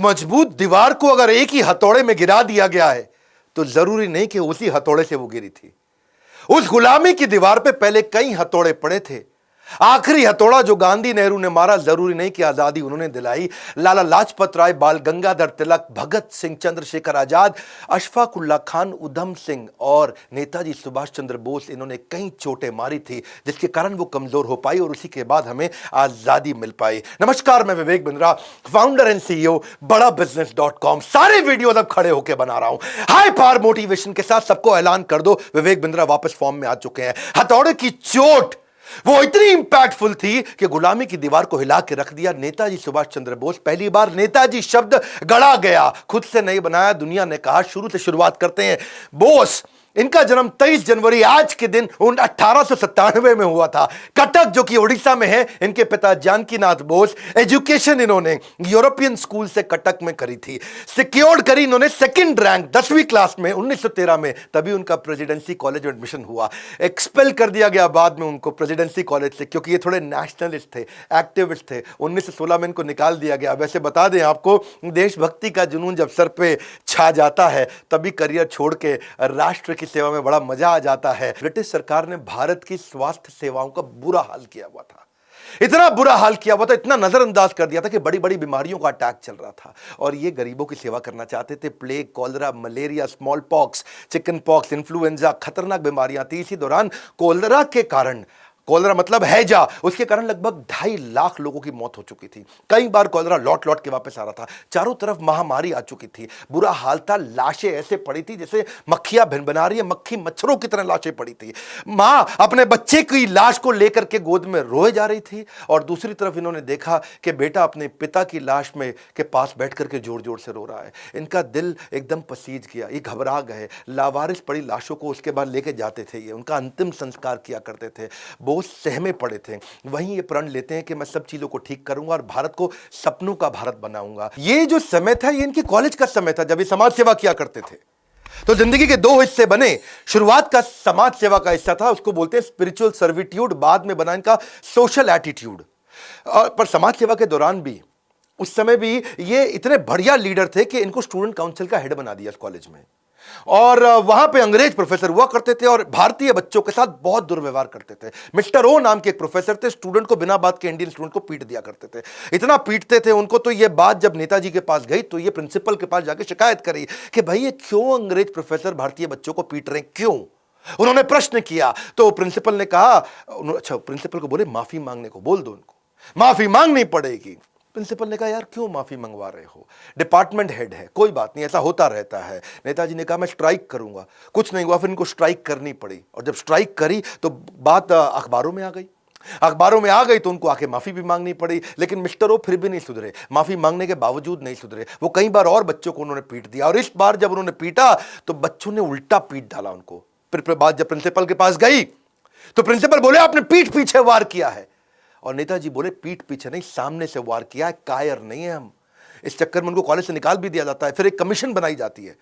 मजबूत दीवार को अगर एक ही हथौड़े में गिरा दिया गया है तो जरूरी नहीं कि उसी हथौड़े से वो गिरी थी। उस गुलामी की दीवार पे पहले कई हथौड़े पड़े थे। आखिरी हथौड़ा जो गांधी नेहरू ने मारा, जरूरी नहीं कि आजादी उन्होंने दिलाई। लाला लाजपत राय, बाल गंगाधर तिलक, भगत सिंह, चंद्रशेखर आजाद, अशफाक उल्लाह खान, उधम सिंह और नेताजी सुभाष चंद्र बोस, इन्होंने कई चोटें मारी थी जिसके कारण वो कमजोर हो पाई और उसी के बाद हमें आजादी मिल पाई। नमस्कार, मैं Vivek Bindra, founder and CEO बड़ा बिजनेस.com। सारे वीडियो अब खड़े होकर बना रहा हूं हाई पावर मोटिवेशन के साथ। सबको ऐलान कर दो, विवेक बिंद्रा वापस फॉर्म में आ चुके हैं। हथौड़े की चोट वो इतनी इंपैक्टफुल थी कि गुलामी की दीवार को हिला के रख दिया। नेताजी सुभाष चंद्र बोस, पहली बार नेताजी शब्द गढ़ा गया, खुद से नहीं बनाया। दुनिया ने कहा शुरू से शुरुआत करते हैं। बोस, इनका जन्म 23 जनवरी आज के दिन 1897 में हुआ था। कटक जो कि उड़ीसा में है। इनके पिता जानकीनाथ बोस। एजुकेशन इन्होंने यूरोपियन स्कूल से कटक में करी थी। सिक्योर्ड करी इन्होंने सेकंड रैंक 10वीं क्लास में 1913 में, तभी उनका प्रेसिडेंसी कॉलेज में एडमिशन हुआ। एक्सपेल कर दिया गया बाद में उनको प्रेसिडेंसी कॉलेज से, क्योंकि ये थोड़े नेशनलिस्ट थे, एक्टिविस्ट थे। 1916 में इनको निकाल दिया गया। वैसे बता दें आपको, देशभक्ति का जुनून जब सर पे छा जाता है तभी करियर छोड़ के राष्ट्र की सेवा में बड़ा मजा आ जाता है। ब्रिटिश सरकार ने भारत की स्वास्थ्य सेवाओं का बुरा हाल किया हुआ था। इतना बुरा हाल किया हुआ था, इतना नजरअंदाज कर दिया था कि बड़ी बड़ी बीमारियों का अटैक चल रहा था और ये गरीबों की सेवा करना चाहते थे। Plague, cholera, malaria, small pox, chicken pox, influenza, खतरनाक बीमारियां थी। इसी दौरान कोलरा के कारण, कोलरा मतलब हैजा, उसके कारण लगभग 2.5 लाख लोगों की मौत हो चुकी थी। कई बार कोलरा लौट लौट के वापस आ रहा था। चारों तरफ महामारी आ चुकी थी। बुरा हाल था। लाशें ऐसे पड़ी थी जैसे मक्खियां भिन बना रही है, मक्खी मच्छरों की तरह लाशें पड़ी थी। मां अपने बच्चे की लाश को लेकर के गोद में रोए जा रही थी और दूसरी तरफ इन्होंने देखा कि बेटा अपने पिता की लाश में के पास बैठ करके जोर जोर से रो रहा है। इनका दिल एकदम पसीज गया, ये घबरा गए। लावारिस पड़ी लाशों को उसके बाद लेके जाते थे। ये उनका अंतिम संस्कार किया करते थे। बोस सहमे पड़े थे। वहीं ये प्रण लेते हैं कि मैं सब चीजों को ठीक करूंगा और भारत को सपनों का भारत बनाऊंगा। ये जो समय था, ये इनके कॉलेज का समय था जब ये समाज सेवा किया करते थे। तो जिंदगी के 2 हिस्से बने। शुरुआत का समाज सेवा का हिस्सा था, उसको बोलते हैं स्पिरिचुअल सर्विट्यूड। बाद में बना इनका सोशल एटीट्यूड। पर समाज सेवा के दौरान भी, उस समय भी ये इतने बढ़िया लीडर थे कि इनको स्टूडेंट काउंसिल का हेड बना दिया कॉलेज में। और वहां पे अंग्रेज प्रोफेसर हुआ करते थे और भारतीय बच्चों के साथ बहुत दुर्व्यवहार करते थे। मिस्टर ओ नाम के एक प्रोफेसर थे, स्टूडेंट को बिना बात के, इंडियन स्टूडेंट को पीट दिया करते थे। इतना पीटते थे उनको, तो ये बात जब नेताजी के पास गई तो ये प्रिंसिपल के पास जाके शिकायत करी कि भाई ये क्यों अंग्रेज प्रोफेसर भारतीय बच्चों को पीट रहे हैं, क्यों? उन्होंने प्रश्न किया तो प्रिंसिपल ने कहा, अच्छा, प्रिंसिपल को बोले माफी मांगने को बोल दो, उनको माफी मांगनी पड़ेगी। प्रिंसिपल ने कहा यार क्यों माफी मंगवा रहे हो, डिपार्टमेंट हेड है, कोई बात नहीं, ऐसा होता रहता है। नेताजी ने कहा मैं स्ट्राइक करूंगा। कुछ नहीं हुआ, फिर इनको स्ट्राइक करनी पड़ी और जब स्ट्राइक करी तो बात अखबारों में आ गई। अखबारों में आ गई तो उनको आके माफी भी मांगनी पड़ी। लेकिन मिस्टर ओ फिर भी नहीं सुधरे, माफी मांगने के बावजूद नहीं सुधरे। वो कई बार और बच्चों को उन्होंने पीट दिया और इस बार जब उन्होंने पीटा तो बच्चों ने उल्टा पीट डाला उनको। फिर बात जब प्रिंसिपल के पास गई तो प्रिंसिपल बोले आपने पीठ पीछे वार किया है। और नेताजी बोले पीठ पीछे नहीं, सामने से वार किया है, कायर नहीं है हम। इस चक्कर में उनको कॉलेज से निकाल भी दिया जाता है। फिर एक कमीशन बनाई जाती है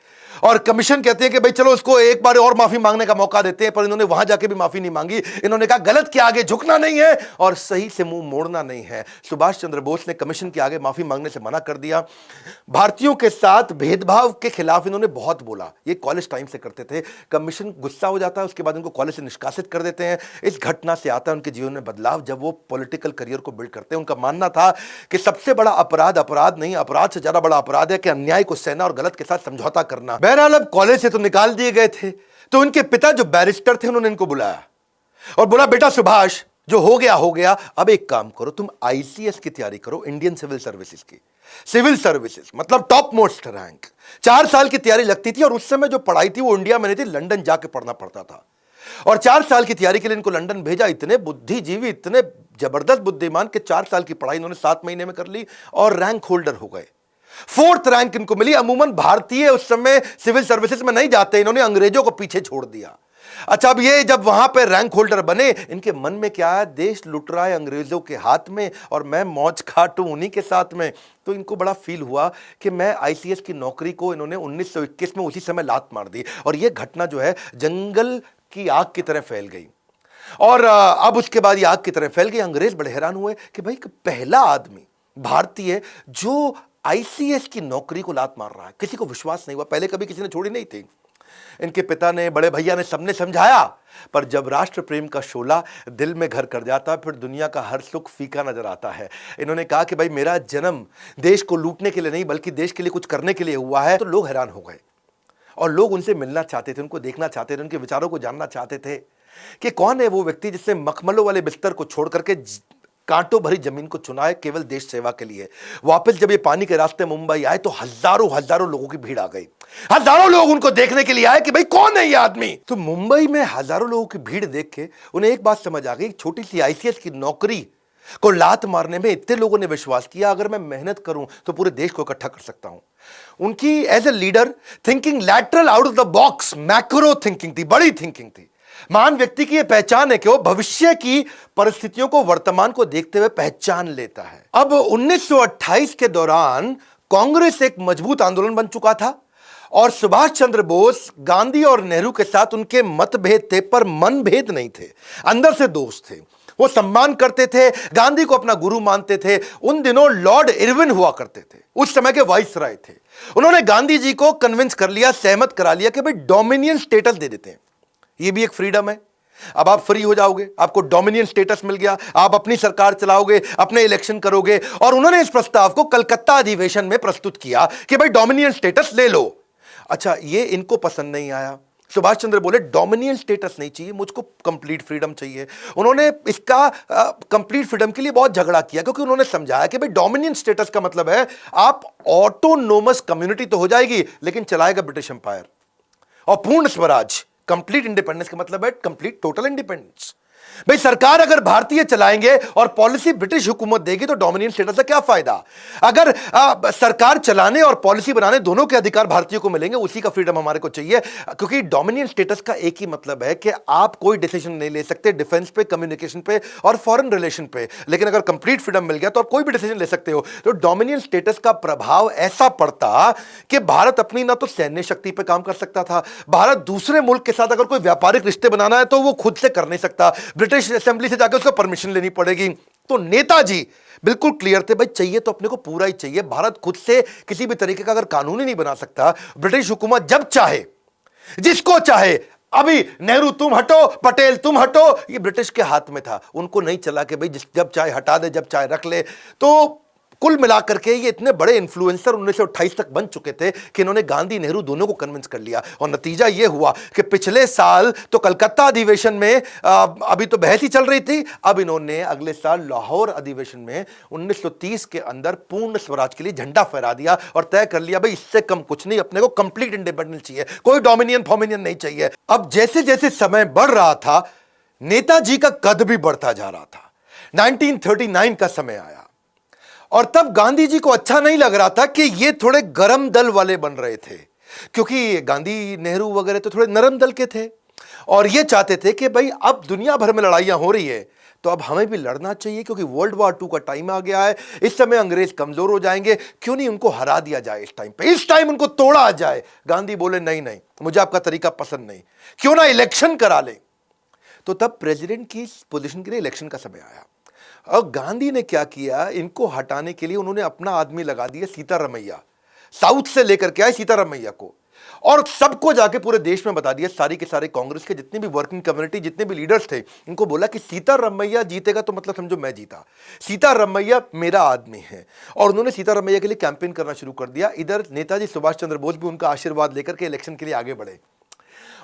और कमीशन कहती है कि भाई चलो उसको एक बार और माफी मांगने का मौका देते हैं। पर इन्होंने वहां जाके भी माफी नहीं मांगी। इन्होंने कहा गलत के आगे झुकना नहीं है और सही से मुंह मोड़ना नहीं है। सुभाष चंद्र बोस ने कमीशन के आगे माफी मांगने से मना कर दिया। भारतीयों के साथ भेदभाव के खिलाफ इन्होंने बहुत बोला। ये कॉलेज टाइम से करते थे। कमीशन गुस्सा हो जाता है, उसके बाद इनको कॉलेज से निष्कासित कर देते हैं। इस घटना से आता है उनके जीवन में बदलाव जब वो पॉलिटिकल करियर को बिल्ड करते हैं। उनका मानना था कि सबसे बड़ा अपराध अपराध नहीं, अपराध से ज्यादा बड़ा अपराध है कि अन्याय को सहना और गलत के साथ समझौता करना। बहरहाल अब कॉलेज से तो निकाल दिए गए थे, तो उनके पिता जो बैरिस्टर थे उन्होंने इनको बुलाया और बोला बेटा सुभाष, जो हो गया, अब एक काम करो, तुम आईसीएस की तैयारी करो, इंडियन सिविल सर्विसेज की। सिविल सर्विसेज मतलब टॉप मोस्ट रैंक। 4 साल की तैयारी लगती थी और उस समय जो पढ़ाई थी वो इंडिया में नहीं थी, लंदन जाके पढ़ना पड़ता था। और 4 साल की तैयारी के लिए इनको लंदन भेजा। इतने बुद्धिजीवी, इतने जबरदस्त बुद्धिमान के 4 साल की पढ़ाई इन्होंने 7 महीने में कर ली और रैंक होल्डर हो गए। 4th रैंक इनको मिली। अमूमन भारतीय उस समय सिविल सर्विसेज में नहीं जाते, इन्होंने अंग्रेजों को पीछे छोड़ दिया। अच्छा, अब ये जब वहां पे रैंक होल्डर बने, इनके मन में क्या है, देश लुट रहा है अंग्रेजों के हाथ में और मैं मौज खाटूं उन्हीं के साथ में। तो इनको बड़ा फील हुआ कि मैं आईसीएस की नौकरी को, इन्होंने 1921 में उसी समय लात मार दी और यह घटना जो है जंगल की आग की तरह फैल गई। और अब उसके बाद ये आग की तरह फैल गई। अंग्रेज बड़े हैरान हुए कि भाई पहला आदमी भारतीय जो आईसीएस की नौकरी को लात मार रहा है। किसी को विश्वास नहीं हुआ, पहले कभी किसी ने छोड़ी नहीं थी। इनके पिता ने, बड़े भैया ने, सबने समझाया, पर जब राष्ट्र प्रेम का शोला दिल में घर कर जाता, फिर दुनिया का हर सुख फीका नजर आता है। इन्होंने कहा कि भाई मेरा जन्म देश को लूटने के लिए नहीं बल्कि देश के लिए कुछ करने के लिए हुआ है। तो लोग हैरान हो गए और लोग उनसे मिलना चाहते थे, उनको देखना चाहते थे, उनके विचारों को जानना चाहते थे कि कौन है वो व्यक्ति जिसने मखमलों वाले बिस्तर को छोड़ करके कांटों भरी जमीन को चुना है केवल देश सेवा के लिए। वापस जब ये पानी के रास्ते मुंबई आए तो हजारों हजारों लोगों की भीड़ आ गई। हजारों लोग उनको देखने के लिए आए कि भाई कौन है ये आदमी। तो मुंबई में हजारों लोगों की भीड़ देख के उन्हें एक बात समझ आ गई, छोटी सी आईसीएस की नौकरी को लात मारने में इतने लोगों ने विश्वास किया, अगर मैं मेहनत करूं तो पूरे देश को इकट्ठा कर सकता हूं। उनकी as a leader thinking lateral out of the box, macro thinking थी, बड़ी थिंकिंग थी। महान व्यक्ति की यह पहचान है कि वो भविष्य की परिस्थितियों को, वर्तमान को देखते हुए पहचान लेता है। अब 1928 के दौरान कांग्रेस एक मजबूत आंदोलन बन चुका था और सुभाष चंद्र बोस, गांधी और नेहरू के साथ उनके मतभेद थे पर मनभेद नहीं थे, अंदर से दोस्त थे। वो सम्मान करते थे, गांधी को अपना गुरु मानते थे। उन दिनों लॉर्ड इरविन हुआ करते थे, उस समय के वाइसराय थे। उन्होंने गांधी जी को कन्विंस कर लिया, सहमत करा लिया कि भाई डोमिनियन स्टेटस दे देते हैं, ये भी एक फ्रीडम है। अब आप फ्री हो जाओगे, आपको डोमिनियन स्टेटस मिल गया, आप अपनी सरकार चलाओगे, अपने इलेक्शन करोगे। और उन्होंने इस प्रस्ताव को कलकत्ता अधिवेशन में प्रस्तुत किया कि भाई डोमिनियन स्टेटस ले लो। अच्छा, ये इनको पसंद नहीं आया। सुभाष चंद्र बोले डोमिनियन स्टेटस नहीं चाहिए, मुझको कंप्लीट फ्रीडम चाहिए। उन्होंने इसका कंप्लीट फ्रीडम के लिए बहुत झगड़ा किया, क्योंकि उन्होंने समझाया कि भाई डोमिनियन स्टेटस का मतलब है आप ऑटोनोमस कम्युनिटी तो हो जाएगी लेकिन चलाएगा ब्रिटिश एम्पायर, और पूर्ण स्वराज, कंप्लीट इंडिपेंडेंस का मतलब है कंप्लीट टोटल इंडिपेंडेंस। भाई सरकार अगर भारतीय चलाएंगे और पॉलिसी ब्रिटिश हुकूमत देगी तो डोमिनियन स्टेटस का क्या फायदा। अगर सरकार चलाने और पॉलिसी बनाने दोनों के अधिकार भारतीयों को मिलेंगे, उसी का फ्रीडम हमारे को चाहिए। क्योंकि डोमिनियन स्टेटस का एक ही मतलब है कि आप कोई डिसीजन नहीं ले सकते डिफेंस पे, कम्युनिकेशन पे और फॉरेन रिलेशन पे, लेकिन अगर कंप्लीट फ्रीडम मिल गया तो आप कोई भी डिसीजन ले सकते हो। तो डोमिनियन स्टेटस का प्रभाव ऐसा पड़ता कि भारत अपनी ना तो सैन्य शक्ति पे काम कर सकता था, भारत दूसरे मुल्क के साथ अगर कोई व्यापारिक रिश्ते बनाना है तो वो खुद से कर नहीं सकता, ब्रिटिश असेंबली से जाकर उसको परमिशन लेनी पड़ेगी। तो नेताजी बिल्कुल क्लियर थे, भाई चाहिए तो अपने को पूरा ही चाहिए। भारत खुद से किसी भी तरीके का अगर कानून ही नहीं बना सकता, ब्रिटिश हुकूमत जब चाहे जिसको चाहे, अभी नेहरू तुम हटो, पटेल तुम हटो, ये ब्रिटिश के हाथ में था। उनको नहीं चला कि भाई जब चाहे हटा दे, जब चाहे रख ले। तो कुल मिलाकर के ये इतने बड़े इन्फ्लुएंसर 1928 तक बन चुके थे कि इन्होंने गांधी नेहरू दोनों को कन्विंस कर लिया। और नतीजा ये हुआ कि पिछले साल तो कलकत्ता अधिवेशन में अभी तो बहस ही चल रही थी, अब इन्होंने अगले साल लाहौर अधिवेशन में 1930 के अंदर पूर्ण स्वराज के लिए झंडा फहरा दिया और तय कर लिया भाई इससे कम कुछ नहीं, अपने को कंप्लीट इंडिपेंडेंस चाहिए, कोई डोमिनियन फॉमिनियन नहीं चाहिए। अब जैसे जैसे समय बढ़ रहा था, नेताजी का कद भी बढ़ता जा रहा था। 1939 का समय आया और तब गांधी जी को अच्छा नहीं लग रहा था कि ये थोड़े गरम दल वाले बन रहे थे, क्योंकि गांधी नेहरू वगैरह तो थोड़े नरम दल के थे और ये चाहते थे कि भाई अब दुनिया भर में लड़ाइयां हो रही है तो अब हमें भी लड़ना चाहिए, क्योंकि वर्ल्ड वॉर 2 का टाइम आ गया है। इस समय अंग्रेज कमजोर हो जाएंगे, क्यों नहीं उनको हरा दिया जाए इस टाइम पे, इस टाइम उनको तोड़ा जाए। गांधी बोले नहीं नहीं, मुझे आपका तरीका पसंद नहीं, क्यों ना इलेक्शन करा ले। तो तब प्रेसिडेंट की पोजीशन के लिए इलेक्शन का समय आया और गांधी ने क्या किया, इनको हटाने के लिए उन्होंने अपना आदमी लगा दिया, सीतारमैया। साउथ से लेकर के आए सीतारमैया को और सबको जाके पूरे देश में बता दिया, सारी के सारे कांग्रेस के जितने भी वर्किंग कम्युनिटी, जितने भी लीडर्स थे, इनको बोला कि सीतारमैया जीतेगा तो मतलब समझो मैं जीता, सीतारमैया मेरा आदमी है। और उन्होंने सीतारमैया के लिए कैंपेन करना शुरू कर दिया। इधर नेताजी सुभाष चंद्र बोस भी उनका आशीर्वाद लेकर के इलेक्शन के लिए आगे बढ़े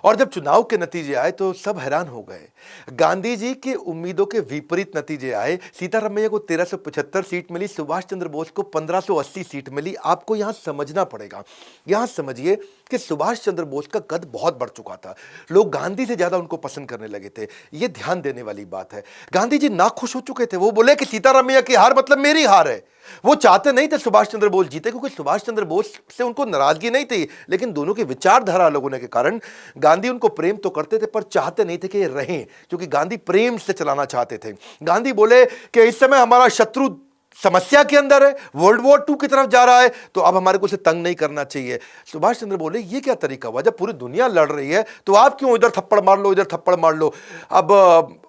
और जब चुनाव के नतीजे आए तो सब हैरान हो गए। गांधी जी की उम्मीदों के विपरीत नतीजे आए। सीतारमैया को 1375 सीट मिली, सुभाष चंद्र बोस को 1580 सीट मिली। आपको यहां समझना पड़ेगा, यहां समझिए कि सुभाष चंद्र बोस का कद बहुत बढ़ चुका था, लोग गांधी से ज्यादा उनको पसंद करने लगे थे। यह ध्यान देने वाली बात है। गांधी जी नाखुश हो चुके थे, वो बोले कि सीतारमैया की हार मतलब मेरी हार है। वो चाहते नहीं थे सुभाष चंद्र बोस जीते, क्योंकि सुभाष चंद्र बोस से उनको नाराजगी नहीं थी, लेकिन दोनों की विचारधारा अलग होने के कारण गांधी उनको प्रेम तो करते थे पर चाहते नहीं थे कि ये रहें, क्योंकि गांधी प्रेम से चलाना चाहते थे। गांधी बोले कि इस समय हमारा शत्रु समस्या के अंदर है, वर्ल्ड वॉर 2 की तरफ जा रहा है, तो अब हमारे को उसे तंग नहीं करना चाहिए। सुभाष चंद्र बोले ये क्या तरीका हुआ, जब पूरी दुनिया लड़ रही है तो आप क्यों इधर थप्पड़ मार लो, इधर थप्पड़ मार लो। अब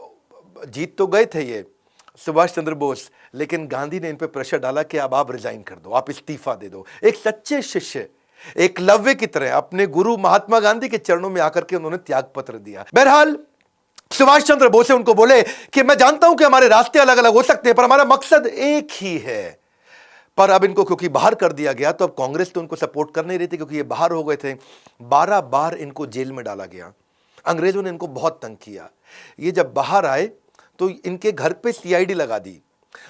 जीत तो गए थे ये, सुभाष चंद्र बोस, लेकिन गांधी ने इन पे प्रेशर डाला कि अब आप रिजाइन कर दो, आप इस्तीफा दे दो। एक सच्चे शिष्य एकलव्य की तरह अपने गुरु महात्मा गांधी के चरणों में आकर के उन्होंने त्याग पत्र दिया। बहरहाल सुभाष चंद्र बोस उनको बोले कि मैं जानता हूं कि हमारे रास्ते अलग अलग हो सकते हैं, पर हमारा मकसद एक ही है। पर अब इनको क्योंकि बाहर कर दिया गया, तो अब कांग्रेस तो उनको सपोर्ट कर नहीं रही थी, क्योंकि ये बाहर हो गए थे। 12 बार इनको जेल में डाला गया। अंग्रेजों ने इनको बहुत तंग किया। ये जब बाहर आए तो इनके घर पे सीआईडी लगा दी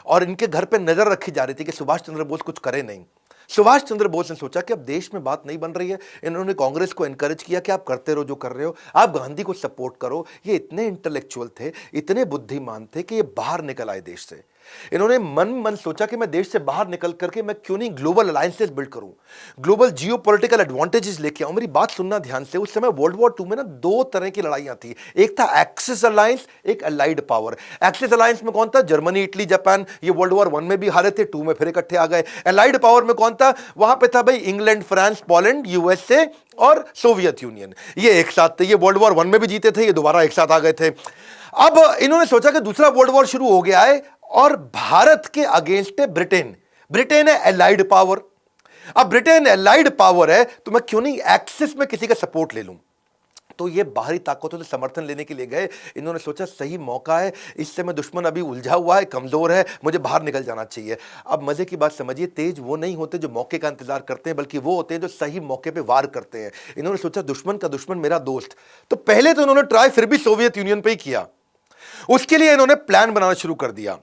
और इनके घर पे नजर रखी जा रही थी कि सुभाष चंद्र बोस कुछ करे नहीं। सुभाष चंद्र बोस ने सोचा कि अब देश में बात नहीं बन रही है। इन्होंने कांग्रेस को एनकरेज किया कि आप करते रहो जो कर रहे हो, आप गांधी को सपोर्ट करो। ये इतने इंटेलेक्चुअल थे, इतने बुद्धिमान थे कि ये बाहर निकल आए देश से। इन्होंने मन सोचा कि मैं देश से बाहर निकल करके मैं क्यों नहीं ग्लोबल अलायंसेस बिल्ड करूं, ग्लोबल जियोपॉलिटिकल एडवांटेजेस लेके आऊं। मेरी बात सुनना ध्यान से। उस समय वर्ल्ड वॉर 2 में ना 2 तरह की लड़ाइयां थी। एक था एक्सिस अलायंस, एक अलाइड पावर। एक्सिस अलायंस में कौन था? Germany, Italy, Japan. ये वर्ल्ड वॉर 1 में भी हारे थे, 2 में फिर इकट्ठे आ गए। अलाइड पावर में कौन था? वहां पे था भाई इंग्लैंड, फ्रांस, पोलैंड, यूएसए और सोवियत यूनियन। ये एक साथ थे। ये वर्ल्ड वॉर 1 में भी जीते थे, ये दोबारा एक साथ आ गए थे। अब इन्होंने सोचा कि दूसरा वर्ल्ड वॉर शुरू हो गया है और भारत के अगेंस्ट है ब्रिटेन। ब्रिटेन है एलाइड पावर। अब ब्रिटेन एलाइड पावर है तो मैं क्यों नहीं एक्सिस में किसी का सपोर्ट ले लूं। तो ये बाहरी ताकतों से समर्थन लेने के लिए गए। इन्होंने सोचा सही मौका है, इससे मैं दुश्मन अभी उलझा हुआ है, कमजोर है, मुझे बाहर निकल जाना चाहिए। अब मजे की बात समझिए, तेज वो नहीं होते जो मौके का इंतजार करते हैं, बल्कि वो होते हैं जो सही मौके पे वार करते हैं। इन्होंने सोचा दुश्मन का दुश्मन मेरा दोस्त। तो पहले तो इन्होंने ट्राई फिर भी सोवियत यूनियन पे ही किया। उसके लिए इन्होंने प्लान बनाना शुरू कर दिया।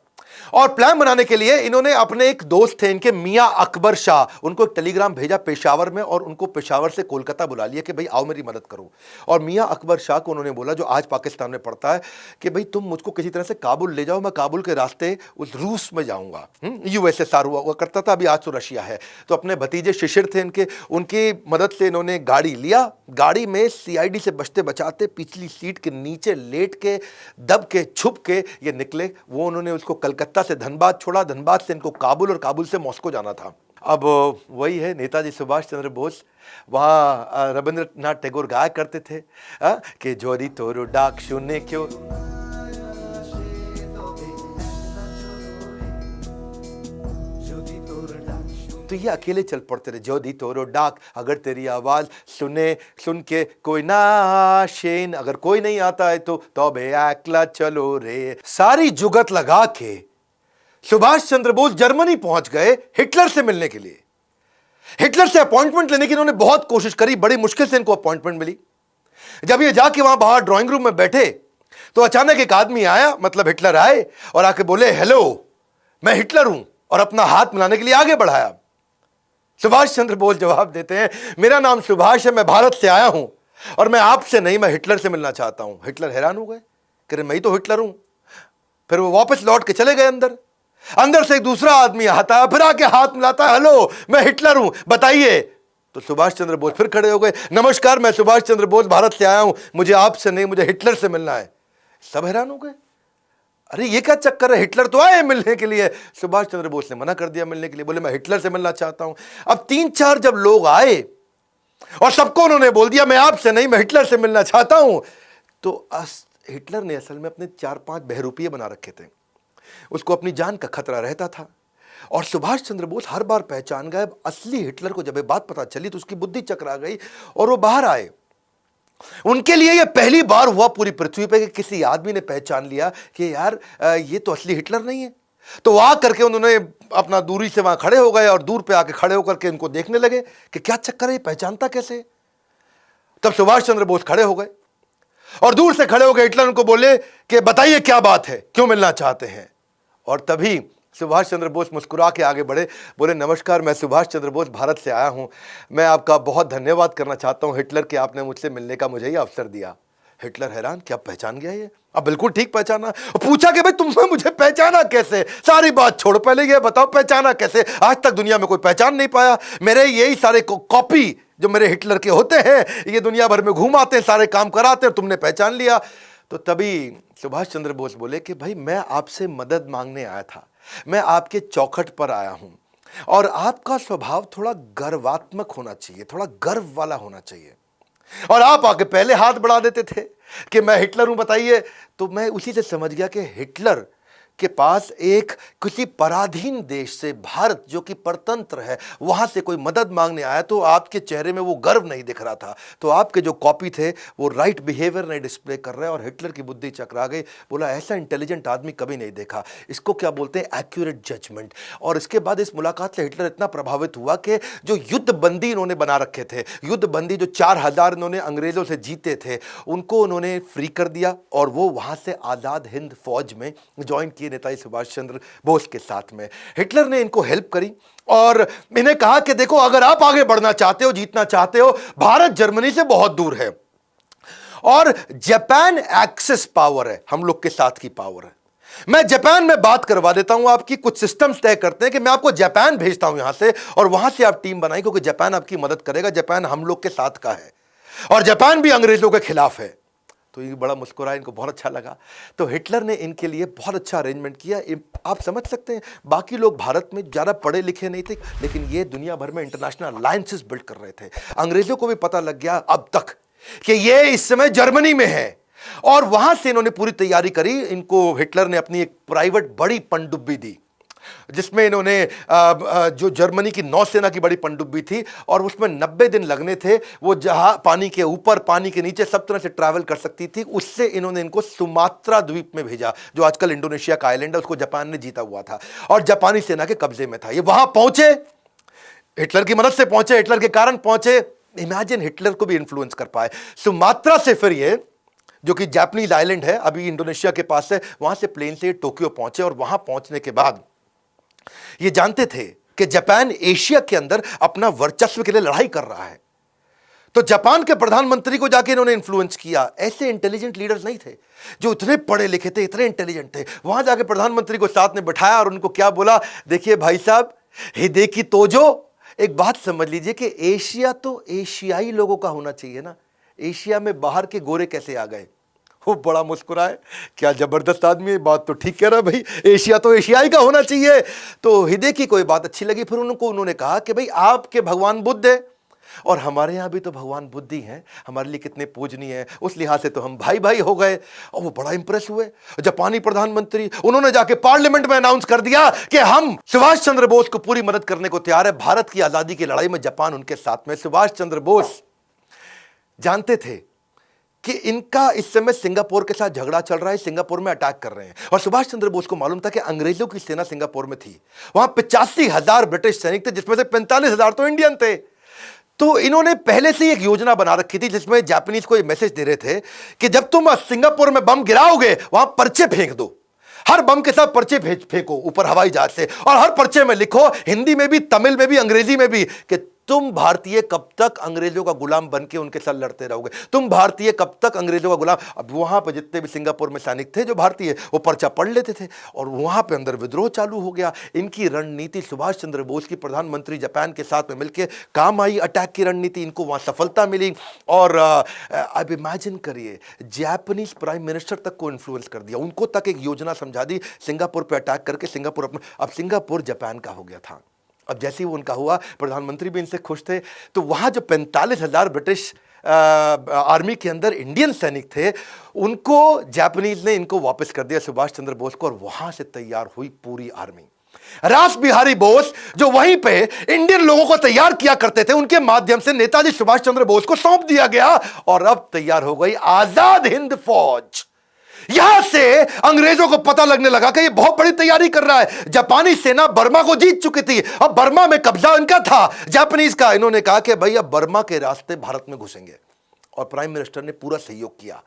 और प्लान बनाने के लिए इन्होंने अपने एक दोस्त थे इनके, मियां अकबर शाह, उनको एक टेलीग्राम भेजा पेशावर में और उनको पेशावर से कोलकाता बुला लिया कि भाई आओ मेरी मदद करो। और मियां अकबर शाह को उन्होंने बोला, जो आज पाकिस्तान में पड़ता है, कि भाई तुम मुझको किसी तरह से काबुल ले जाओ, मैं काबुल के रास्ते उस रूस में जाऊंगा। यूएसएसआर हुआ करता था, अभी आज तो रशिया है। तो अपने भतीजे शिशिर थे इनके, उनकी मदद से इन्होंने गाड़ी लिया। गाड़ी में सीआईडी से बचते बचाते पिछली सीट के नीचे लेट के, दब के, छुप के ये निकले। वो उन्होंने उसको कलकत्ता से धनबाद छोड़ा, धनबाद से इनको काबुल और काबुल से मॉस्को जाना था। अब वही है नेताजी सुभाष चंद्र बोस। वहां रविंद्रनाथ टैगोर गाया करते थे कि जोरी तोरो डाक सुने क्यों। तो ये अकेले चल पड़ते थे। जो दी तोरो डाक, अगर तेरी आवाज सुन के कोई ना शेन, अगर कोई नहीं आता है तो तबे अकेला चलो रे। सारी जुगत लगा के सुभाष चंद्र बोस जर्मनी पहुंच गए हिटलर से मिलने के लिए। हिटलर से अपॉइंटमेंट लेने की इन्होंने बहुत कोशिश करी, बड़ी मुश्किल से इनको अपॉइंटमेंट मिली। जब ये जाके वहां बाहर ड्राइंग रूम में बैठे तो अचानक एक आदमी आया, मतलब हिटलर आए और आके बोले, हेलो मैं हिटलर हूं, और अपना हाथ मिलाने के लिए आगे बढ़ाया। सुभाष चंद्र बोस जवाब देते हैं, मेरा नाम सुभाष है, मैं भारत से आया हूं और मैं आपसे नहीं, मैं हिटलर से मिलना चाहता हूं। हिटलर हैरान हो गए, कह रहे मैं ही तो हिटलर हूं। फिर वो वापस लौट के चले गए अंदर। अंदर से एक दूसरा आदमी आता है, फिर आके हाथ मिलाता है, हेलो मैं हिटलर हूं, बताइए। तो सुभाष चंद्र बोस फिर खड़े हो गए, नमस्कार मैं सुभाष चंद्र बोस भारत से आया हूं, मुझे आपसे नहीं, मुझे हिटलर से मिलना है। सब हैरान हो गए, अरे ये क्या चक्कर है, हिटलर तो आए मिलने के लिए। सुभाष चंद्र बोस ने मना कर दिया मिलने के लिए, बोले मैं हिटलर से मिलना चाहता हूं। अब 3-4 जब लोग आए और सबको उन्होंने बोल दिया मैं आपसे नहीं, मैं हिटलर से मिलना चाहता हूं, तो हिटलर ने असल में अपने 4-5 बहरूपिये बना रखे थे। उसको अपनी जान का खतरा रहता था। और सुभाष चंद्र बोस हर बार पहचान गए। असली हिटलर को जब ये बात पता चली तो उसकी बुद्धि चकरा गई और वो बाहर आए। उनके लिए यह पहली बार हुआ पूरी पृथ्वी पे कि किसी आदमी ने पहचान लिया कि यार ये तो असली हिटलर नहीं है। तो वहां करके उन्होंने अपना दूरी से वहां खड़े हो गए और दूर पे आके खड़े होकर के इनको देखने लगे कि क्या चक्कर है, ये पहचानता कैसे। तब सुभाष चंद्र बोस खड़े हो गए और दूर से खड़े हो गए हिटलर उनको बोले कि बताइए क्या बात है, क्यों मिलना चाहते हैं। और तभी सुभाष चंद्र बोस मुस्कुरा के आगे बढ़े, बोले नमस्कार मैं सुभाष चंद्र बोस भारत से आया हूं, मैं आपका बहुत धन्यवाद करना चाहता हूं हिटलर कि आपने मुझसे मिलने का मुझे ही अवसर दिया। हिटलर हैरान, क्या पहचान गया ये? अब बिल्कुल ठीक पहचाना। पूछा कि भाई तुमने मुझे पहचाना कैसे? सारी बात छोड़, पहले ये बताओ पहचाना कैसे? आज तक दुनिया में कोई पहचान नहीं पाया। मेरे यही सारे कॉपी जो मेरे हिटलर के होते हैं, ये दुनिया भर में घूमाते हैं, सारे काम कराते हैं, तुमने पहचान लिया। तो तभी सुभाष चंद्र बोस बोले कि भाई मैं आपसे मदद मांगने आया था, मैं आपके चौखट पर आया हूं और आपका स्वभाव थोड़ा गर्वात्मक होना चाहिए, थोड़ा गर्व वाला होना चाहिए। और आप आके पहले हाथ बढ़ा देते थे कि मैं हिटलर हूं, बताइए। तो मैं उसी से समझ गया कि हिटलर के पास एक किसी पराधीन देश से, भारत जो कि परतंत्र है, वहां से कोई मदद मांगने आया तो आपके चेहरे में वो गर्व नहीं दिख रहा था। तो आपके जो कॉपी थे वो राइट बिहेवियर नहीं डिस्प्ले कर रहे, और हिटलर की बुद्धि चकरा गई। बोला ऐसा इंटेलिजेंट आदमी कभी नहीं देखा। इसको क्या बोलते हैं, एक्यूरेट जजमेंट। और इसके बाद इस मुलाकात से हिटलर इतना प्रभावित हुआ कि जो युद्ध बंदी इन्होंने बना रखे थे, युद्ध बंदी जो 4000 इन्होंने अंग्रेजों से जीते थे, उनको उन्होंने फ्री कर दिया और वो वहां से आजाद हिंद फौज में ज्वाइन किए नेताजी सुभाष चंद्र बोस के साथ में। हिटलर ने इनको हेल्प करी और इन्हें कहा कि देखो, अगर आप आगे बढ़ना चाहते हो, जीतना चाहते हो, भारत जर्मनी से बहुत दूर है और जापान एक्सेस पावर है, हम लोग के साथ की पावर है। मैं जापान में बात करवा देता हूं आपकी, कुछ सिस्टम्स तय करते हैं कि मैं आपको जापान भेजता हूं यहां से, और वहां से आप टीम बनाई, क्योंकि जापान आपकी मदद करेगा। जापान हम लोग के साथ का है और जापान भी अंग्रेजों के खिलाफ है। तो ये बड़ा मुस्कुराया, इनको बहुत अच्छा लगा। तो हिटलर ने इनके लिए बहुत अच्छा अरेंजमेंट किया। आप समझ सकते हैं, बाकी लोग भारत में ज़्यादा पढ़े लिखे नहीं थे, लेकिन ये दुनिया भर में इंटरनेशनल अलायंसेस बिल्ड कर रहे थे। अंग्रेजों को भी पता लग गया अब तक कि ये इस समय जर्मनी में है, और वहां से इन्होंने पूरी तैयारी करी। इनको हिटलर ने अपनी एक प्राइवेट बड़ी पनडुब्बी दी, जिसमें इन्होंने जो जर्मनी की नौसेना की बड़ी पनडुब्बी थी, और उसमें 90 दिन लगने थे। वो जहां पानी के ऊपर, पानी के नीचे सब तरह से ट्रैवल कर सकती थी। उससे इन्होंने इनको सुमात्रा द्वीप में भेजा, जो आजकल इंडोनेशिया का आइलैंड है, उसको जापान ने जीता हुआ था और जापानी सेना के कब्जे में था। ये वहां पहुंचे, हिटलर की मदद से पहुंचे, हिटलर के कारण पहुंचे। इमेजिन, हिटलर को भी इन्फ्लुएंस कर पाए। सुमात्रा से फिर ये, जो कि जापानीज आइलैंड है, अभी इंडोनेशिया के पास है, वहां से प्लेन से टोक्यो पहुंचे। और वहां पहुंचने के बाद ये जानते थे कि जापान एशिया के अंदर अपना वर्चस्व के लिए लड़ाई कर रहा है। तो जापान के प्रधानमंत्री को जाके इन्होंने इन्फ्लुएंस किया। ऐसे इंटेलिजेंट लीडर्स नहीं थे जो इतने पढ़े लिखे थे, इतने इंटेलिजेंट थे। वहां जाके प्रधानमंत्री को साथ में बिठाया और उनको क्या बोला, देखिए भाई साहब, हिदेकी तोजो, एक बात समझ लीजिए कि एशिया तो एशियाई लोगों का होना चाहिए ना, एशिया में बाहर के गोरे कैसे आ गए। वो बड़ा मुस्कुराए, क्या जबरदस्त आदमी है, बात तो ठीक कह रहा भाई, एशिया तो एशियाई का होना चाहिए। तो हिदेकी को ये बात अच्छी लगी। फिर उन्होंने कहा कि भाई आपके भगवान बुद्ध है और हमारे यहाँ भी तो भगवान बुद्ध ही हैं, हमारे लिए कितने पूजनीय है, उस लिहाज से तो हम भाई भाई हो गए। और वो बड़ा इंप्रेस हुए जापानी प्रधानमंत्री। उन्होंने जाके पार्लियामेंट में अनाउंस कर दिया कि हम सुभाष चंद्र बोस को पूरी मदद करने को तैयार है। भारत की आजादी की लड़ाई में जापान उनके साथ में। सुभाष चंद्र बोस जानते थे कि इनका इस समय सिंगापुर के साथ झगड़ा चल रहा है, सिंगापुर में अटैक कर रहे हैं, और सुभाष चंद्र बोस को मालूम था कि अंग्रेजों की सेना सिंगापुर में थी। वहां 85,000 ब्रिटिश सैनिक थे, जिसमें से 45,000 तो इंडियन थे। तो इन्होंने पहले से एक योजना बना रखी थी, जिसमें जापानीज को ये मैसेज दे रहे थे कि जब तुम सिंगापुर में बम गिराओगे, वहां पर्चे फेंक दो, हर बम के साथ पर्चे फेंको ऊपर हवाई जहाज से, और हर पर्चे में लिखो, हिंदी में भी, तमिल में भी, अंग्रेजी में भी, कि तुम भारतीय कब तक अंग्रेजों का गुलाम बन के उनके साथ लड़ते रहोगे, तुम भारतीय कब तक अंग्रेजों का गुलाम। अब वहां पर जितने भी सिंगापुर में सैनिक थे जो भारतीय, वो पर्चा पढ़ लेते थे और वहां पे अंदर विद्रोह चालू हो गया। इनकी रणनीति सुभाष चंद्र बोस की प्रधानमंत्री जापान के साथ में मिलकर काम आई। अटैक की रणनीति, इनको वहां सफलता मिली। और अब इमेजिन करिए, जापानीज प्राइम मिनिस्टर तक को इन्फ्लुएंस कर दिया, उनको तक एक योजना समझा दी सिंगापुर पर अटैक करके। सिंगापुर अब सिंगापुर जापान का हो गया था। अब जैसे ही वो उनका हुआ, प्रधानमंत्री भी इनसे खुश थे। तो वहां जो 45,000 ब्रिटिश आर्मी के अंदर इंडियन सैनिक थे, उनको जापानीज ने इनको वापस कर दिया, सुभाष चंद्र बोस को, और वहां से तैयार हुई पूरी आर्मी। रास बिहारी बोस जो वहीं पे इंडियन लोगों को तैयार किया करते थे, उनके माध्यम से नेताजी सुभाष चंद्र बोस को सौंप दिया गया, और अब तैयार हो गई आजाद हिंद फौज। यहां से अंग्रेजों को पता लगने लगा कि ये बहुत बड़ी तैयारी कर रहा है। जापानी सेना बर्मा को जीत चुकी थी, अब बर्मा में कब्जा इनका था, जापानीज का। इन्होंने कहा कि भाई अब बर्मा के रास्ते भारत में घुसेंगे, और प्राइम मिनिस्टर ने पूरा सहयोग किया।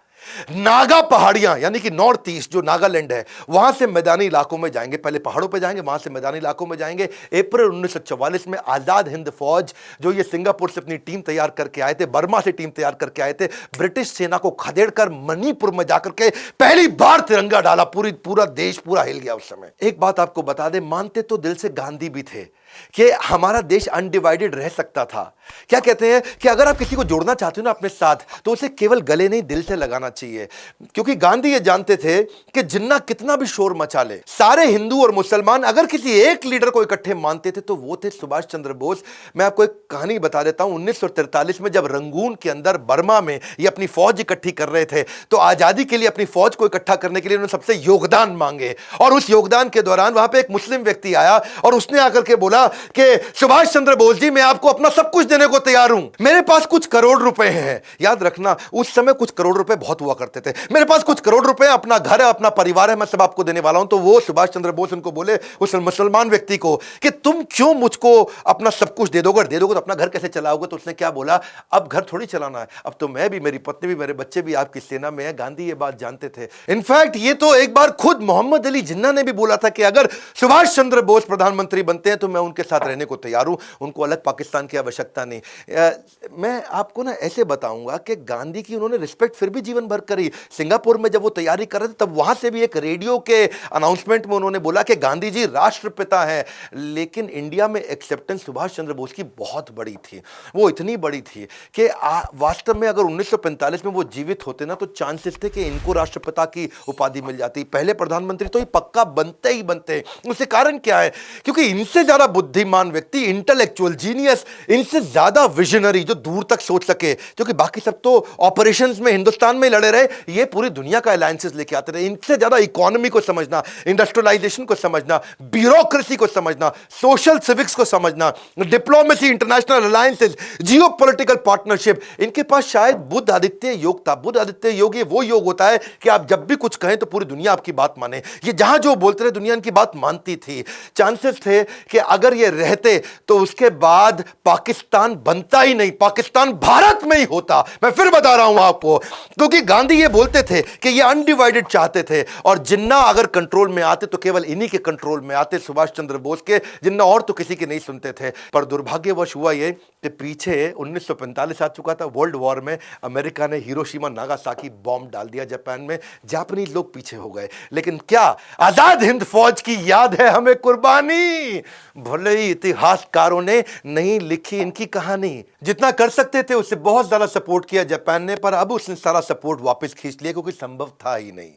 नागा पहाड़ियां, यानी कि नॉर्थ ईस्ट जो नागालैंड है, वहां से मैदानी इलाकों में जाएंगे, पहले पहाड़ों पे जाएंगे, वहां से मैदानी इलाकों में जाएंगे। अप्रैल 1944 में आजाद हिंद फौज, जो ये सिंगापुर से अपनी टीम तैयार करके आए थे, बर्मा से टीम तैयार करके आए थे, ब्रिटिश सेना को खदेड़कर मणिपुर में जाकर के पहली बार तिरंगा डाला। पूरा देश पूरा हिल गया उस समय। एक बात आपको बता दें, मानते तो दिल से गांधी भी थे कि हमारा देश अनडिवाइडेड रह सकता था। क्या कहते हैं कि अगर आप किसी को जोड़ना चाहते हो ना अपने साथ, तो उसे केवल गले नहीं, दिल से लगाना चाहिए, क्योंकि गांधी ये जानते थे कि जिन्ना कितना भी शोर मचा ले, सारे हिंदू और मुसलमान अगर किसी एक लीडर को इकट्ठे मानते थे तो वो थे सुभाष चंद्र बोस। मैं आपको एक कहानी बता देता हूं, 1943 में जब रंगून के अंदर बर्मा में ये अपनी फौज इकट्ठी कर रहे थे तो आजादी के लिए अपनी फौज को इकट्ठा करने के लिए उन्होंने सबसे योगदान मांगे, और उस योगदान के दौरान वहां पे एक मुस्लिम व्यक्ति आया और उसने आकर के बोला कि सुभाष चंद्र बोस जी, मैं आपको अपना सब कुछ देने को तैयार हूं, मेरे पास कुछ करोड़ रुपए हैं। याद रखना, उस समय कुछ करोड़ रुपए बहुत हुआ करते थे। मेरे पास कुछ करोड़ रुपए, अपना घर है, अपना परिवार है, मैं सब आपको देने वाला हूं। तो वो सुभाष चंद्र बोस उनको बोले, उस मुसलमान व्यक्ति को, कि तुम क्यों मुझको अपना सब कुछ दे दोगे तो अपना घर कैसे चलाओगे? तो उसने क्या बोला, अब घर थोड़ी चलाना है, अब तो मैं भी, मेरी पत्नी भी, मेरे बच्चे भी आपकी सेना में है। गांधी ये बात जानते थे। इनफैक्ट ये तो एक बार खुद मोहम्मद अली जिन्ना ने भी बोला था कि अगर सुभाष चंद्र बोस प्रधानमंत्री बनते हैं तो मैं उनके साथ रहने को तैयार हूं, उनको अलग पाकिस्तान की आवश्यकता नहीं। मैं आपको ना ऐसे बताऊंगा कि गांधी की उन्होंने रिस्पेक्ट फिर भी जीवन भर करी। सिंगापुर में जब वो तैयारी कर रहे थे तब वहां से भी एक रेडियो के अनाउंसमेंट में उन्होंने बोला कि गांधी जी राष्ट्रपिता हैं। लेकिन इंडिया में एक्सेप्टेंस सुभाष चंद्र बोस की बहुत बड़ी थी, वो इतनी बड़ी थी कि वास्तव में अगर 1945 में वो जीवित होते ना तो चांसेस थे कि इनको राष्ट्रपिता की उपाधि मिल जाती। पहले प्रधानमंत्री तो ये पक्का बनते ही बनते। उसके कारण क्या है, क्योंकि इनसे ज्यादा बुद्धिमान व्यक्ति, इंटेलेक्चुअल जीनियस, इनसे ज्यादा विजनरी जो दूर तक सोच सके, क्योंकि बाकी सब तो ऑपरेशंस में हिंदुस्तान में लड़े रहे, ये पूरी दुनिया का अलायंसेस लेके आते रहे। इनसे ज्यादा इकोनॉमी को समझना, इंडस्ट्रियलाइजेशन को समझना, ब्यूरोक्रेसी को समझना, सोशल सिविक्स को समझना, डिप्लोमेसी, इंटरनेशनल अलायंसेस, जियो पॉलिटिकल पार्टनरशिप, इनके पास शायद बुद्ध आदित्य योग था। बुद्ध आदित्य योग ये वो योग होता है कि आप जब भी कुछ कहें तो पूरी दुनिया आपकी बात माने। ये जहां जो बोलते रहे दुनिया इनकी बात मानती थी। चांसेस थे कि अगर ये रहते तो उसके बाद पाकिस्तान बनता ही नहीं, पाकिस्तान भारत में ही होता। मैं फिर बता रहा हूं आपको, क्योंकि गांधी ये बोलते थे कि ये अनडिवाइडेड चाहते थे, और जिन्ना अगर कंट्रोल में आते तो केवल इन्हीं के कंट्रोल में आते, सुभाष चंद्र बोस के। जिन्ना और तो किसी के नहीं सुनते थे। पर दुर्भाग्यवश हुआ ये कि पीछे 1945 आ चुका था, वर्ल्ड वॉर में अमेरिका ने हिरोशिमा नागासाकी बॉम्ब डाल दिया जापान में, जापानीज लोग पीछे हो गए। लेकिन क्या आजाद हिंद फौज की याद है हमें कुर्बानी? भले ही इतिहासकारों ने नहीं लिखी इनकी कहानी, जितना कर सकते थे उससे बहुत ज्यादा सपोर्ट किया जापान ने, पर अब उसने सारा सपोर्ट वापस खींच लिया क्योंकि संभव था ही नहीं।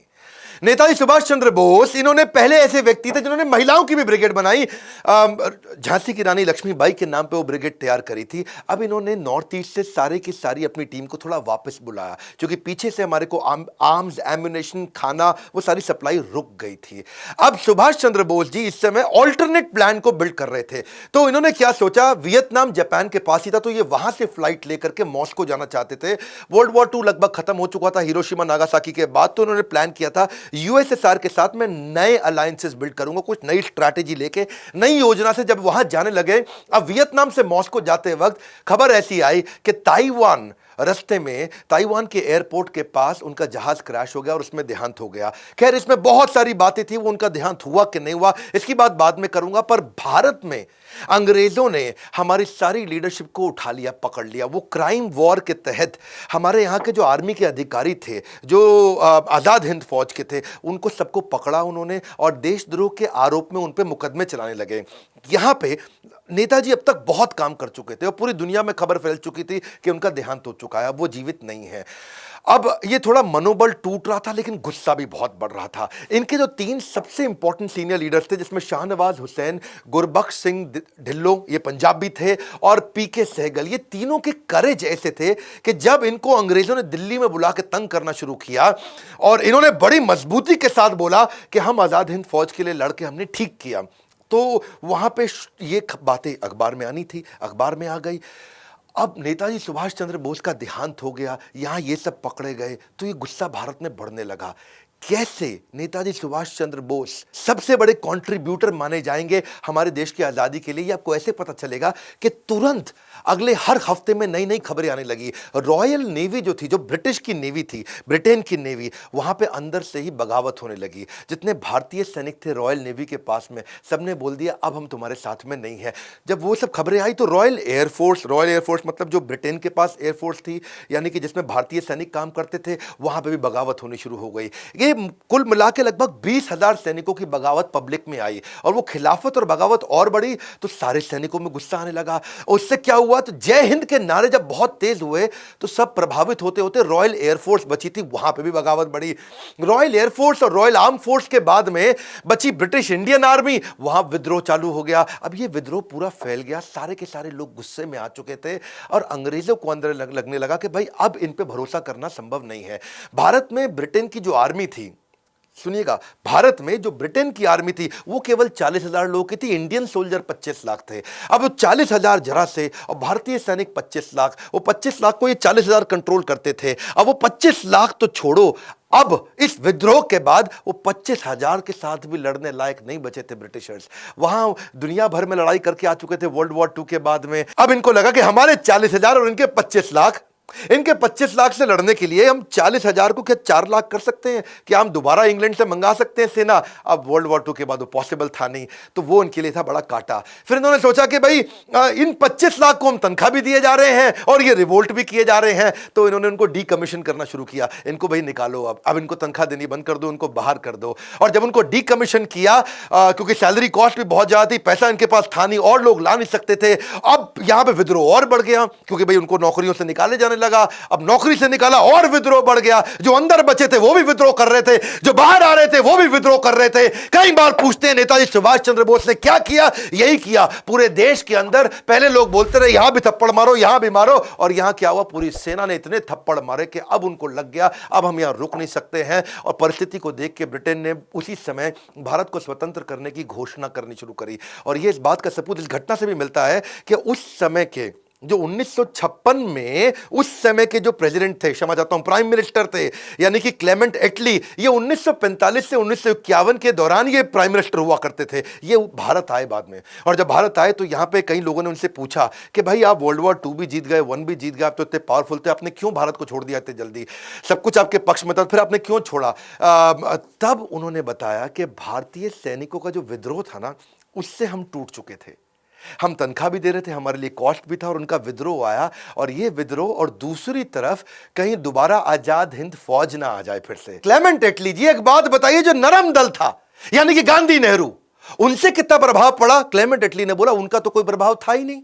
नेताजी सुभाष चंद्र बोस, इन्होंने पहले ऐसे व्यक्ति थे जिन्होंने महिलाओं की भी ब्रिगेड बनाई। झांसी की रानी लक्ष्मीबाई के नाम पे वो ब्रिगेड तैयार करी थी। अब इन्होंने नॉर्थ ईस्ट से सारे की सारी अपनी टीम को थोड़ा वापस बुलाया, क्योंकि पीछे से हमारे को आर्म्स, एम्युनिशन, खाना, वो सारी सप्लाई रुक गई थी। अब सुभाष चंद्र बोस जी इस समय ऑल्टरनेट प्लान को बिल्ड कर रहे थे। तो इन्होंने क्या सोचा, वियतनाम जापान के पास ही था, तो ये वहां से फ्लाइट लेकर के मॉस्को जाना चाहते थे। वर्ल्ड वॉर 2 लगभग खत्म हो चुका था हिरोशिमा नागासाकी के बाद। तो उन्होंने प्लान किया था यूएसएसआर के साथ मैं नए अलायंसेस बिल्ड करूंगा, कुछ नई स्ट्रैटेजी लेके, नई योजना से। जब वहां जाने लगे, अब वियतनाम से मॉस्को जाते वक्त खबर ऐसी आई कि ताइवान, रास्ते में ताइवान के एयरपोर्ट के पास उनका जहाज क्रैश हो गया और उसमें देहांत हो गया। खैर, इसमें बहुत सारी बातें थी, वो उनका देहांत हुआ कि नहीं हुआ इसकी बात बाद में करूंगा। पर भारत में अंग्रेजों ने हमारी सारी लीडरशिप को उठा लिया, पकड़ लिया। वो क्राइम वॉर के तहत हमारे यहाँ के जो आर्मी के अधिकारी थे, जो आजाद हिंद फौज के थे, उनको सबको पकड़ा उन्होंने और देशद्रोह के आरोप में उन पे मुकदमे चलाने लगे। यहाँ पे नेताजी अब तक बहुत काम कर चुके थे और पूरी दुनिया में खबर फैल चुकी थी कि उनका देहांत हो चुका है, अब वो जीवित नहीं है। अब ये थोड़ा मनोबल टूट रहा था, लेकिन गुस्सा भी बहुत बढ़ रहा था। इनके जो 3 सबसे इंपॉर्टेंट सीनियर लीडर्स थे, जिसमें शाहनवाज हुसैन, गुरबख्श सिंह ढिल्लों, ये पंजाबी थे, और पीके सहगल, ये तीनों के करेज ऐसे थे कि जब इनको अंग्रेजों ने दिल्ली में बुला के तंग करना शुरू किया और इन्होंने बड़ी मजबूती के साथ बोला कि हम आजाद हिंद फौज के लिए लड़के हमने ठीक किया, तो वहां पे ये बातें अखबार में आनी थी, अखबार में आ गई। अब नेताजी सुभाष चंद्र बोस का देहांत हो गया, यहां ये सब पकड़े गए, तो ये गुस्सा भारत में बढ़ने लगा। कैसे नेताजी सुभाष चंद्र बोस सबसे बड़े कंट्रीब्यूटर माने जाएंगे हमारे देश की आज़ादी के लिए, ये आपको ऐसे पता चलेगा कि तुरंत अगले हर हफ्ते में नई नई खबरें आने लगी। रॉयल नेवी जो थी, जो ब्रिटिश की नेवी थी, ब्रिटेन की नेवी, वहां पे अंदर से ही बगावत होने लगी। जितने भारतीय सैनिक थे रॉयल नेवी के पास में, सबने बोल दिया अब हम तुम्हारे साथ में नहीं है। जब वो सब खबरें आई तो रॉयल एयरफोर्स मतलब जो ब्रिटेन के पास एयरफोर्स थी, यानी कि जिसमें भारतीय सैनिक काम करते थे, वहां पर भी बगावत होनी शुरू हो गई। ये कुल मिला के लगभग 20,000 सैनिकों की बगावत पब्लिक में आई और वो खिलाफत और बगावत और बढ़ी तो सारे सैनिकों में गुस्सा आने लगा। उससे क्या हुआ, तो जय हिंद के नारे जब बहुत तेज हुए तो सब प्रभावित होते होते रॉयल एयरफोर्स बची थी, वहां पे भी बगावत बढ़ी। रॉयल एयरफोर्स और रॉयल आर्म फोर्स के बाद में बची ब्रिटिश इंडियन आर्मी, वहां विद्रोह चालू हो गया। अब ये विद्रोह पूरा फैल गया, सारे के सारे लोग गुस्से में आ चुके थे और अंग्रेजों को अंदर लगने लगा कि भाई अब इन पे भरोसा करना संभव नहीं है। भारत में ब्रिटेन की जो आर्मी थी, सुनिएगा, भारत में जो ब्रिटेन की आर्मी थी वो केवल 40,000 लोगों की थी, इंडियन सोल्जर 25 लाख थे। अब वो 40,000 जरा से और भारतीय सैनिक 25 लाख, वो 25 लाख को ये 40,000 कंट्रोल करते थे। अब वो 25 लाख तो छोड़ो, अब इस विद्रोह के बाद वो 25,000 के साथ भी लड़ने लायक नहीं बचे थे ब्रिटिशर्स। वहां दुनिया भर में लड़ाई करके आ चुके थे वर्ल्ड वॉर 2 के बाद में। अब इनको लगा कि हमारे 40,000 और इनके 25 लाख, इनके 25 लाख से लड़ने के लिए हम 40,000 को क्या 4 लाख कर सकते हैं, क्या हम दोबारा इंग्लैंड से मंगा सकते हैं सेना। अब वर्ल्ड वॉर 2 के बाद वो पॉसिबल था नहीं, तो वो उनके लिए था बड़ा काटा। फिर इन्होंने सोचा कि भाई इन 25 लाख को हम तनख्वाह भी दिए जा रहे हैं और ये रिवोल्ट भी किए जा रहे हैं, तो इन्होंने उनको डीकमीशन करना शुरू किया। इनको भाई निकालो, अब इनको तनख्वाह देनी बंद कर दो, इनको बाहर कर दो। और जब उनको डीकमीशन किया, क्योंकि सैलरी कॉस्ट भी बहुत ज्यादा थी, पैसा इनके पास था नहीं और लोग ला नहीं सकते थे, अब यहां पे विद्रोह और बढ़ गया क्योंकि भाई उनको नौकरियों से निकाले जाने लगा। अब नौकरी से निकाला और विद्रोह बढ़ गया, जो अंदर बचे थे वो भी विद्रोह कर रहे थे, जो बाहर आ रहे थे वो भी विद्रोह कर रहे थे। कई बार पूछते हैं नेताजी सुभाष चंद्र बोस ने क्या किया, यही किया। पूरे देश के अंदर पहले लोग बोलते रहे यहां भी थप्पड़ मारो, यहां भी मारो, और यहां क्या हुआ, पूरी सेना ने इतने थप्पड़ मारे कि अब उनको लग गया अब हम यहां रुक नहीं सकते हैं। और परिस्थिति को देख के ब्रिटेन ने उसी समय भारत को स्वतंत्र करने की घोषणा करनी शुरू करी। और यह इस बात का सबूत इस घटना से भी मिलता है कि उस समय के जो 1956 में उस समय के जो प्रेसिडेंट थे, क्षमा चाहता हूं, प्राइम मिनिस्टर थे, यानी कि क्लेमेंट एटली, ये 1945 से 1951 के दौरान ये प्राइम मिनिस्टर हुआ करते थे। ये भारत आए बाद में, और जब भारत आए तो यहां पे कई लोगों ने उनसे पूछा कि भाई आप वर्ल्ड वॉर 2 भी जीत गए, 1 भी जीत गए, आप तो इतने पावरफुल थे, आपने क्यों भारत को छोड़ दिया इतने जल्दी, सब कुछ आपके पक्ष में था, फिर आपने क्यों छोड़ा। तब उन्होंने बताया कि भारतीय सैनिकों का जो विद्रोह था ना, उससे हम टूट चुके थे, हम तनख्वाह भी दे रहे थे, हमारे लिए कॉस्ट भी था, और उनका विद्रोह आया, और ये विद्रोह, और दूसरी तरफ कहीं दोबारा आजाद हिंद फौज ना आ जाए फिर से। क्लेमेंट एटली जी, एक बात बताइए, जो नरम दल था यानी कि गांधी नेहरू, उनसे कितना प्रभाव पड़ा। क्लेमेंट एटली ने बोला उनका तो कोई प्रभाव था ही नहीं।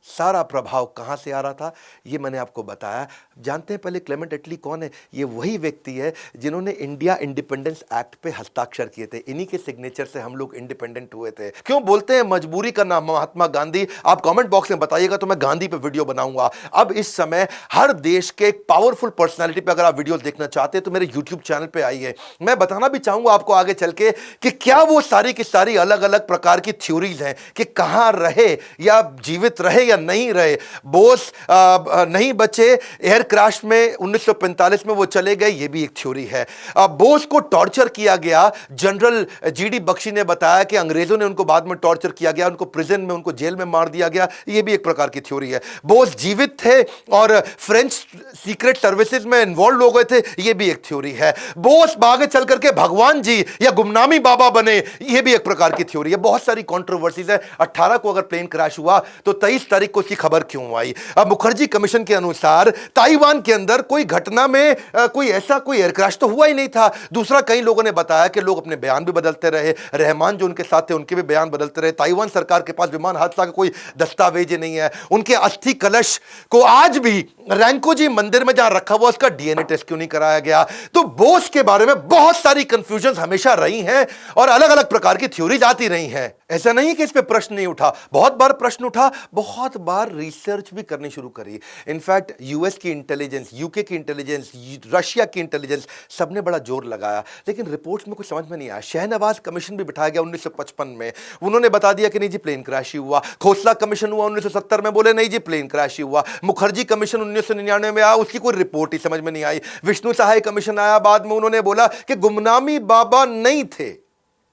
सारा प्रभाव कहां से आ रहा था ये मैंने आपको बताया। जानते हैं पहले क्लेमेंट एटली कौन है? ये वही व्यक्ति है जिन्होंने इंडिया इंडिपेंडेंस एक्ट पे हस्ताक्षर किए थे। इन्हीं के सिग्नेचर से हम लोग इंडिपेंडेंट हुए थे। क्यों बोलते हैं मजबूरी का नाम महात्मा गांधी? आप कमेंट बॉक्स में बताइएगा तो मैं गांधी पे वीडियो बनाऊंगा। अब इस समय हर देश के एक पावरफुल पर्सनैलिटी पे अगर आप वीडियो देखना चाहते हैं तो मेरे यूट्यूब चैनल पे आइए। मैं बताना भी चाहूंगा आपको आगे चल के कि क्या वो सारी की सारी अलग अलग प्रकार की थ्योरीज हैं कि कहां रहे या जीवित रहे नहीं रहे। बोस नहीं बचे, एयर क्रैश में 1945 में वो चले गए, ये भी एक थ्योरी है। बोस को टॉर्चर किया गया, जनरल जीडी बख्शी ने बताया कि अंग्रेजों ने उनको बाद में टॉर्चर किया गया, उनको प्रिजन में, उनको जेल में मार दिया गया, ये भी एक प्रकार की थ्योरी है। बोस जीवित थे और फ्रेंच सीक्रेट सर्विसेज में इन्वॉल्व हो गए थे, ये भी एक थ्योरी है। बोस आगे चल करके भगवान जी या गुमनामी बाबा बने, ये भी एक प्रकार की थ्योरी है। बहुत सारी कंट्रोवर्सीज है। 18 को अगर प्लेन क्रैश हुआ तो 23 तारीख को इसकी खबर क्यों आई? अब मुखर्जी कमीशन के अनुसार ताइवान के अंदर कोई घटना में कोई ऐसा कोई एयर क्रैश तो हुआ ही नहीं था। दूसरा, कई लोगों ने बताया कि लोग अपने बयान भी बदलते रहे, रहमान जो उनके साथ थे उनके भी बयान बदलते रहे। ताइवान सरकार के पास विमान हादसा का कोई दस्तावेज नहीं है। उनके अस्थि कलश को आज भी रैंकोजी मंदिर में जहां रखा हुआ उसका डीएनए टेस्ट क्यों नहीं कराया गया? तो बोस के बारे में बहुत सारी कंफ्यूजन हमेशा रही हैं और अलग अलग प्रकार की थ्योरीज आती रही हैं। ऐसा नहीं कि इस पे प्रश्न नहीं उठा, बहुत बार प्रश्न उठा, बहुत बार रिसर्च भी करनी शुरू करी। इनफैक्ट यूएस की इंटेलिजेंस, यूके की इंटेलिजेंस, रशिया की इंटेलिजेंस, सबने बड़ा जोर लगाया, लेकिन रिपोर्ट्स में कुछ समझ में नहीं आया। शहनवाज कमीशन भी बिठाया गया 1955 में, उन्होंने बता दिया कि नहीं जी प्लेन क्रैश ही हुआ। खोसला कमीशन हुआ 1970 में, बोले नहीं जी प्लेन क्रैश ही हुआ। मुखर्जी कमीशन 1999 में आया, उसकी कोई रिपोर्ट ही समझ में नहीं आई। विष्णु सहाय कमीशन आया बाद में, उन्होंने बोला कि गुमनामी बाबा नहीं थे,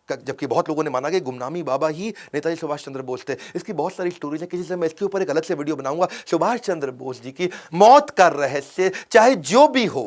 जबकि बहुत लोगों ने माना कि गुमनामी बाबा ही नेताजी सुभाष चंद्र बोस थे। इसकी बहुत सारी स्टोरीज हैं, किसी से मैं इसके ऊपर एक अलग से वीडियो बनाऊंगा। सुभाष चंद्र बोस जी की मौत का रहस्य चाहे जो भी हो,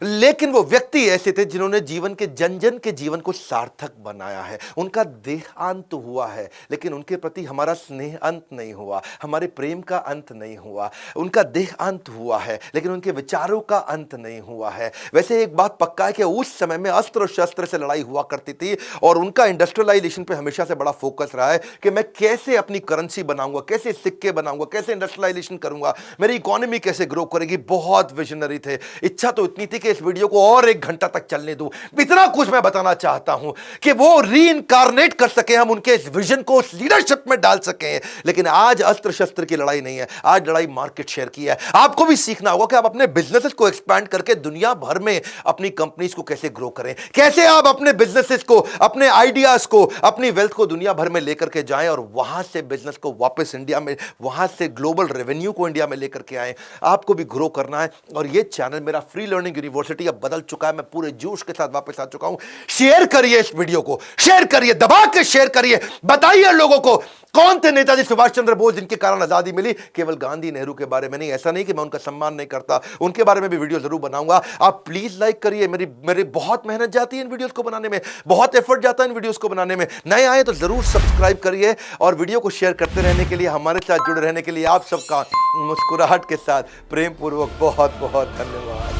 लेकिन वो व्यक्ति ऐसे थे जिन्होंने जीवन के जन जन के जीवन को सार्थक बनाया है। उनका देहांत हुआ है, लेकिन उनके प्रति हमारा स्नेह अंत नहीं हुआ, हमारे प्रेम का अंत नहीं हुआ। उनका देहांत हुआ है, लेकिन उनके विचारों का अंत नहीं हुआ है। वैसे एक बात पक्का है कि उस समय में अस्त्र शस्त्र से लड़ाई हुआ करती थी, और उनका इंडस्ट्रियलाइजेशन पे हमेशा से बड़ा फोकस रहा है कि मैं कैसे अपनी करेंसी बनाऊंगा, कैसे सिक्के बनाऊंगा, कैसे इंडस्ट्रियलाइजेशन करूंगा, मेरी इकोनॉमी कैसे ग्रो करेगी। बहुत विजनरी थे। इच्छा तो इतनी थी कि इस वीडियो को और 1 घंटा तक चलने दूं। इतना कुछ मैं बताना चाहता हूं कि वो रीइंकार्नेट कर सके, हम उनके इस विजन को उस लीडरशिप में डाल सके। लेकिन आज अस्त्र शस्त्र की लड़ाई नहीं है, आज लड़ाई मार्केट शेयर की है। आपको भी सीखना होगा कि आप अपने बिजनेसेस को एक्सपैंड करके दुनिया भर में अपनी कंपनीज को कैसे ग्रो करें, कैसे आप अपने बिजनेसेस को, अपने आइडियाज को, अपनी वेल्थ को दुनिया भर में लेकर के जाएं और वहां से बिजनेस को वापस इंडिया में, वहां से ग्लोबल रेवेन्यू को इंडिया में लेकर के आए। आपको भी ग्रो करना है। और ये चैनल मेरा फ्री लर्निंग यूनिवर्सिटी अब बदल चुका है। मैं पूरे जोश के साथ वापस आ चुका हूं। शेयर करिए इस वीडियो को, शेयर करिए, दबा के शेयर करिए। बताइए लोगों को कौन थे नेताजी सुभाष चंद्र बोस जिनके कारण आजादी मिली। केवल गांधी नेहरू के बारे में नहीं, ऐसा नहीं कि मैं उनका सम्मान नहीं करता, उनके बारे में भी वीडियो जरूर बनाऊंगा। आप प्लीज लाइक करिए। मेरी बहुत मेहनत जाती है इन वीडियोस को बनाने में, बहुत एफर्ट जाता है इन वीडियोस को बनाने में। नए आए तो जरूर सब्सक्राइब करिए और वीडियो को शेयर करते रहने के लिए, हमारे साथ जुड़े रहने के लिए आप सबका मुस्कुराहट के साथ प्रेम पूर्वक बहुत बहुत धन्यवाद।